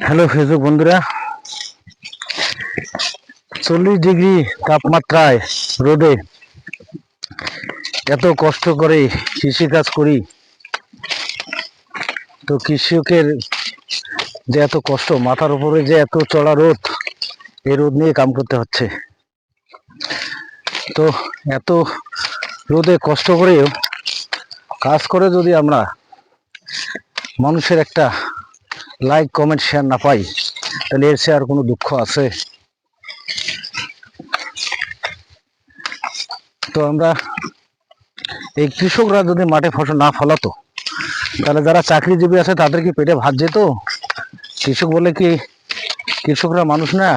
Hello Facebook বন্ধুরা, 40 degree তাপমাত্রায় রোদে এত কষ্ট করে কৃষিকাজ করি, তো কৃষকের যে এত কষ্ট, মাথার উপরে যে এত চড়া রোদ, এই রোদ নিয়ে কাম করতে হচ্ছে। তো এত রোদে কষ্ট করেও কাজ করে যদি আমরা মানুষের একটা লাইক কমেন্ট শেয়ার না পাই, তাহলে এর চেয়ে আর কোনো দুঃখ আছে? তো আমরা এই কৃষকরা যদি মাঠে ফসল না ফলাতো, তাহলে যারা চাকরিজীবী আছে তাদের কি পেটে ভাত যেত? কৃষক বলে কি কৃষকরা মানুষ না?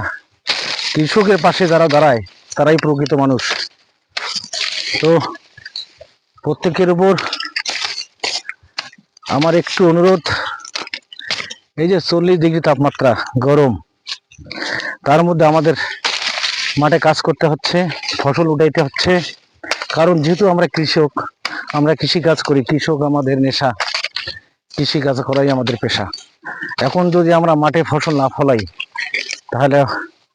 কৃষকের পাশে যারা দাঁড়ায় তারাই প্রকৃত মানুষ। তো প্রত্যেকের উপর আমার একটু অনুরোধ, এই যে 40 ডিগ্রি তাপমাত্রা গরম, তার মধ্যে আমাদের মাঠে কাজ করতে হচ্ছে, ফসল উঠাইতে হচ্ছে। কারণ যেহেতু আমরা কৃষক, আমরা কৃষিকাজ করি, কৃষক আমাদের নেশা, কৃষিকাজ করাই আমাদের পেশা। এখন যদি আমরা মাঠে ফসল না ফলাই, তাহলে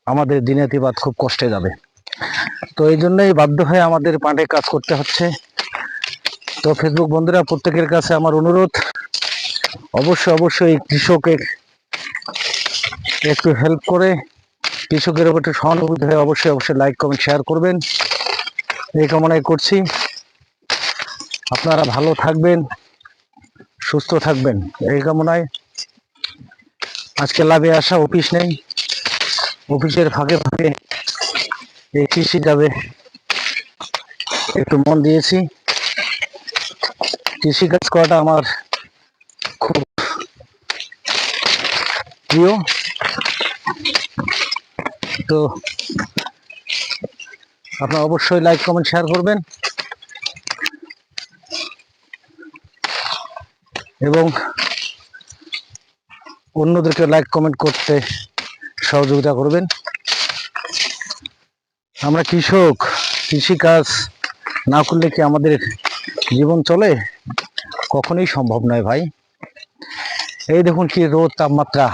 আমাদের দিনাতিপাত খুব কষ্টে যাবে। তো এই জন্যই বাধ্য হয়ে আমাদের মাঠে কাজ করতে হচ্ছে। তো ফেসবুক বন্ধুরা, প্রত্যেকের কাছে আমার অনুরোধ, অবশ্যই কৃষকের একটু হেল্প করে, কৃষকের উপর একটু সহানুভূতি হয়ে অবশ্যই লাইক কমেন্ট শেয়ার করবেন, এই কামনাই করছি। আপনারা ভালো থাকবেন, সুস্থ থাকবেন, এই কামনায় আজকে লাভে আসা। অফিস নেই, অফিসের ফাঁকে ফাঁকে এই কৃষি যাবে একটু মন দিয়েছি। কৃষিকাজ করাটা আমার খুব প্রিয়। তো আপনারা অবশ্যই লাইক কমেন্ট শেয়ার করবেন এবং অন্যদেরকে লাইক কমেন্ট করতে সহযোগিতা করবেন। আমরা কৃষক, কৃষিকাজ না করলে কি আমাদের জীবন চলে? কখনোই সম্ভব নয় ভাই। এই দেখুন কি রোদ, তাপমাত্রা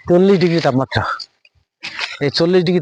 40 ডিগ্রি তাপমাত্রা। এই 40 ডিগ্রি